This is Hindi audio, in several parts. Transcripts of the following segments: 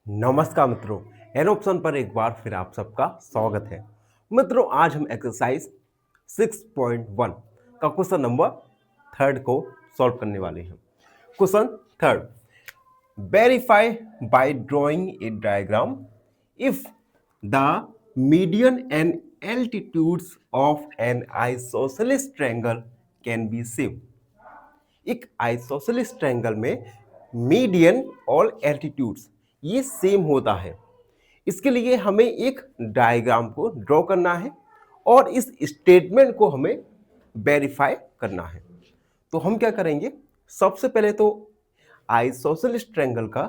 नमस्कार मित्रों, एन ऑप्शन पर एक बार फिर आप सबका स्वागत है। मित्रों, आज हम एक्सरसाइज 6.1 का क्वेश्चन नंबर थर्ड को सॉल्व करने वाले हैं। Question third, verify by drawing a diagram if the median and altitudes of an isosceles triangle can be same. एक आइसोसेलेस ट्रायंगल में मीडियन और एल्टीट्यूड्स ये सेम होता है। इसके लिए हमें एक डायग्राम को ड्रॉ करना है और इस स्टेटमेंट को हमें वेरीफाई करना है। तो हम क्या करेंगे, सबसे पहले तो आइसोसेलेस ट्रायंगल का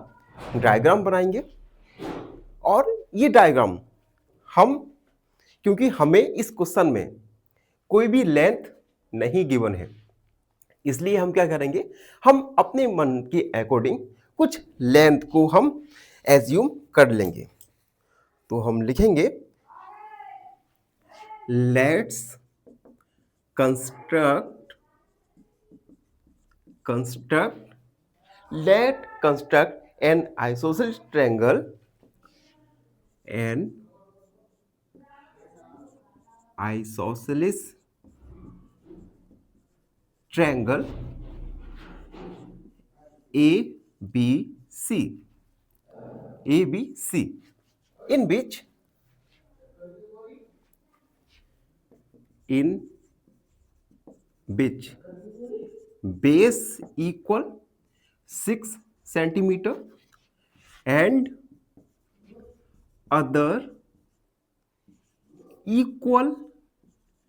डायग्राम बनाएंगे और ये डायग्राम हम, क्योंकि हमें इस क्वेश्चन में कोई भी लेंथ नहीं गिवन है, इसलिए हम क्या करेंगे, हम अपने मन के अकॉर्डिंग कुछ लेंथ को हम एज्यूम कर लेंगे। तो हम लिखेंगे let's construct N isosceles triangle ABC in which base equal 6 centimeter and other equal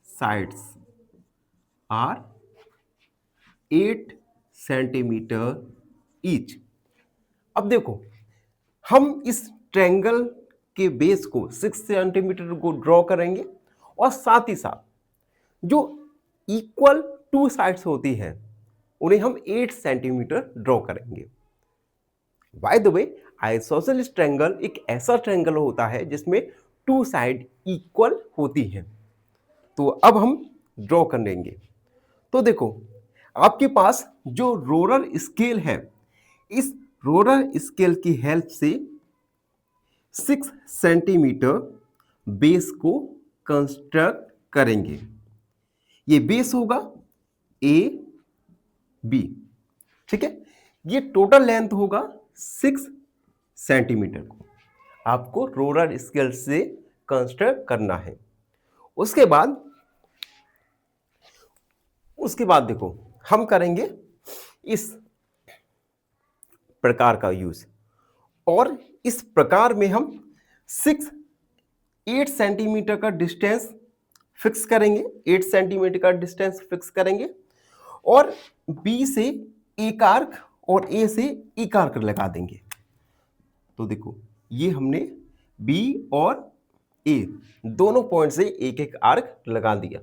sides are 8 centimetre each. अब देखो, हम इस ट्रायंगल के बेस को 6 सेंटीमीटर को ड्रॉ करेंगे और साथ ही साथ जो इक्वल टू साइड्स होती हैं उन्हें हम 8 सेंटीमीटर ड्रॉ करेंगे। By the way, isosceles triangle एक ऐसा ट्रायंगल होता है जिसमें टू साइड इक्वल होती हैं। तो अब हम ड्रॉ कर लेंगे। तो देखो, आपके पास जो रोलर स्केल है, इस रोलर स्केल की हेल्प से 6 सेंटीमीटर बेस को कंस्ट्रक्ट करेंगे। ये बेस होगा ए बी, ठीक है। ये टोटल लेंथ होगा 6 सेंटीमीटर को आपको रोलर स्केल से कंस्ट्रक्ट करना है। उसके बाद देखो, हम करेंगे इस प्रकार का यूज, और इस प्रकार में हम 8 सेंटीमीटर का डिस्टेंस फिक्स करेंगे, 8 सेंटीमीटर का डिस्टेंस फिक्स करेंगे और बी से एक आर्क और ए से एक आर्क लगा देंगे। तो देखो, ये हमने बी और ए दोनों पॉइंट से एक एक आर्क लगा दिया,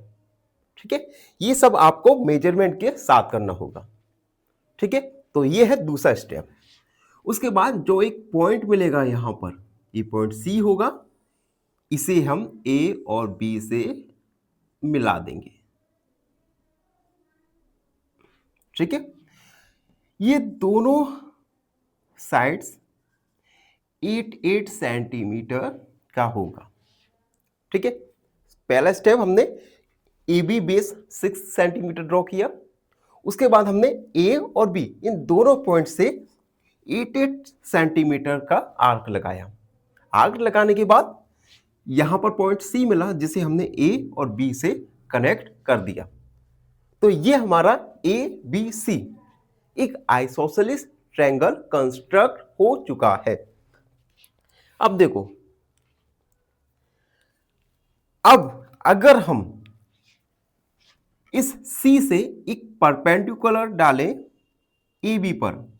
ठीक है। ये सब आपको मेजरमेंट के साथ करना होगा, ठीक है। तो ये है दूसरा स्टेप। उसके बाद जो एक पॉइंट मिलेगा यहां पर, ये पॉइंट सी होगा, इसे हम ए और बी से मिला देंगे, ठीक है। ये दोनों साइड्स 8 सेंटीमीटर का होगा, ठीक है। पहला स्टेप हमने A B base 6 centimetre draw किया। उसके बाद हमने ए और बी इन दोनों पॉइंट से 8 सेंटीमीटर का आर्क लगाया। आर्क लगाने के बाद यहां पर पॉइंट सी मिला, जिसे हमने ए और बी से कनेक्ट कर दिया। तो ये हमारा ए बी सी एक आइसोसेलेस ट्रायंगल कंस्ट्रक्ट हो चुका है। अब देखो, अब अगर हम इस सी से एक परपेंडिकुलर डालें ए बी पर,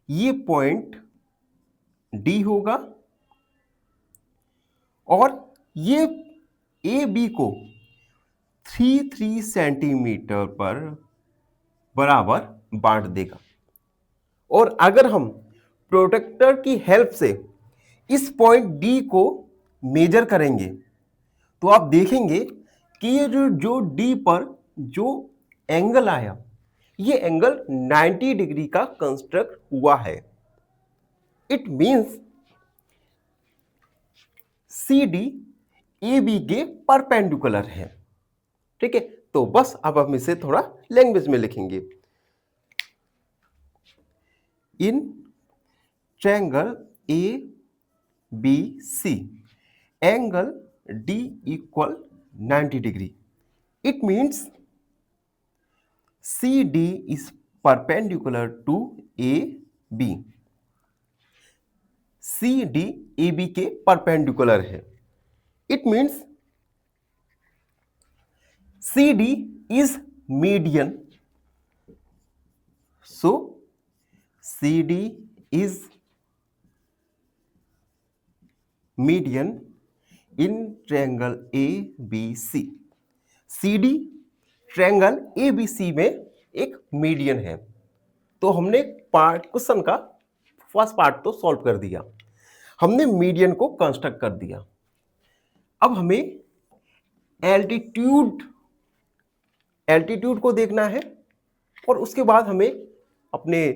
ये पॉइंट डी होगा और ये ए बी को 3 सेंटीमीटर पर बराबर बांट देगा। और अगर हम प्रोटेक्टर की हेल्प से इस पॉइंट डी को मेजर करेंगे तो आप देखेंगे कि ये जो डी पर जो एंगल आया, ये एंगल 90 डिग्री का कंस्ट्रक्ट हुआ है। It means C D A B के परपेंडिकुलर है। ठीक है, तो बस अब हम इसे थोड़ा लैंग्वेज में लिखेंगे। In triangle A B C angle D equal 90 degree. It means C D is perpendicular to A B. C D A B के परपेंडिकुलर है। It means C D is median. So C D is median in triangle A B C. C D triangle A B C में एक मीडियन है। तो हमने क्वेश्चन का फर्स्ट पार्ट तो सॉल्व कर दिया, हमने मीडियन को कंस्ट्रक्ट कर दिया। अब हमें एल्टीट्यूड को देखना है और उसके बाद हमें अपने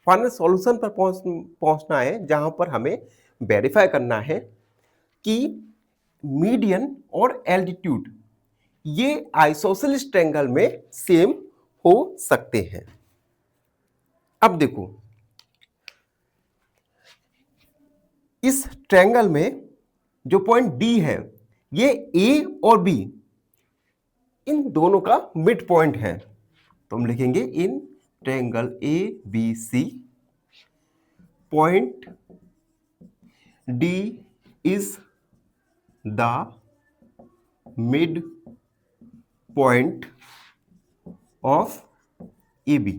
फाइनल सॉल्यूशन पर पहुंचना है, जहां पर हमें वेरीफाई करना है कि मीडियन और एल्टीट्यूड ये आइसोसेलेस ट्रायंगल में सेम हो सकते हैं। अब देखो, इस ट्रायंगल में जो पॉइंट डी है ये ए और बी इन दोनों का मिड पॉइंट है। तो हम लिखेंगे in triangle A B C point D is the mid point of A B.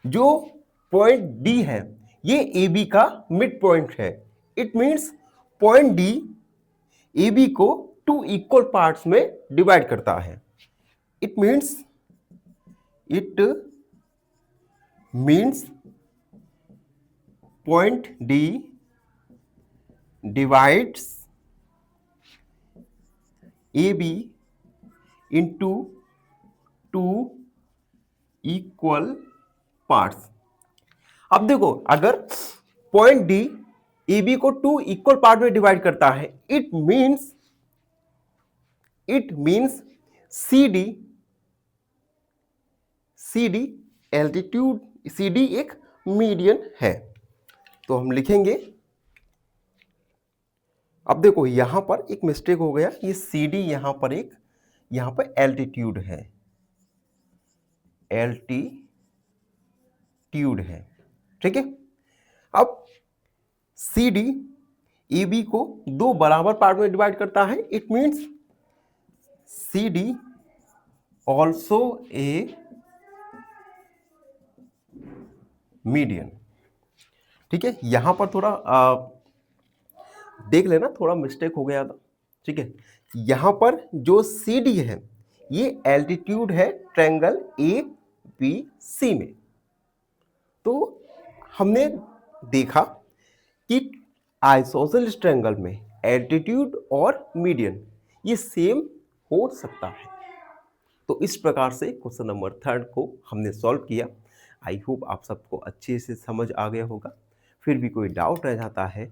जो पॉइंट डी है ये ए बी का मिड पॉइंट है। It means point D A B को 2 इक्वल पार्ट्स में डिवाइड करता है। It means point D divides A B into 2 equal parts. अब देखो, अगर पॉइंट डी ए बी को 2 इक्वल पार्ट में डिवाइड करता है, it means C D altitude, C D एक मीडियन है। तो हम लिखेंगे, अब देखो यहां पर एक मिस्टेक हो गया, ये सी डी यहां पर एल्टीट्यूड है, ठीक है। अब सी डी ए बी को 2 बराबर पार्ट में डिवाइड करता है। It means C D also a median, ठीक है। यहां पर थोड़ा देख लेना, थोड़ा मिस्टेक हो गया था, ठीक है। यहां पर जो सी डी है ये एल्टीट्यूड है ट्रायंगल ए बी सी में। तो हमने देखा कि आइसोसेलेस ट्रायंगल में एल्टीट्यूड और मीडियन ये सेम हो सकता है। तो इस प्रकार से क्वेश्चन नंबर 3 को हमने सॉल्व किया। आई होप आप सबको अच्छे से समझ आ गया होगा। फिर भी कोई डाउट रह जाता है,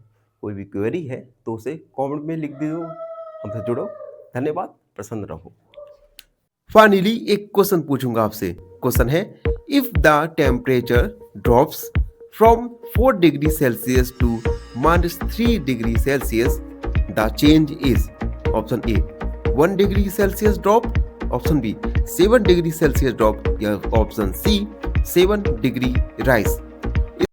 कोई भी क्वेरी है, तो उसे कमेंट में लिख दो, हमसे जुड़ो। धन्यवाद, प्रसन्न रहो। फाइनली एक क्वेश्चन पूछूंगा आपसे। क्वेश्चन है, if the temperature drops from 4 degree Celsius to -3 degree Celsius, the change is option A 1 degree Celsius drop, option B 7 degree Celsius drop, या ऑप्शन सी 7 डिग्री राइज।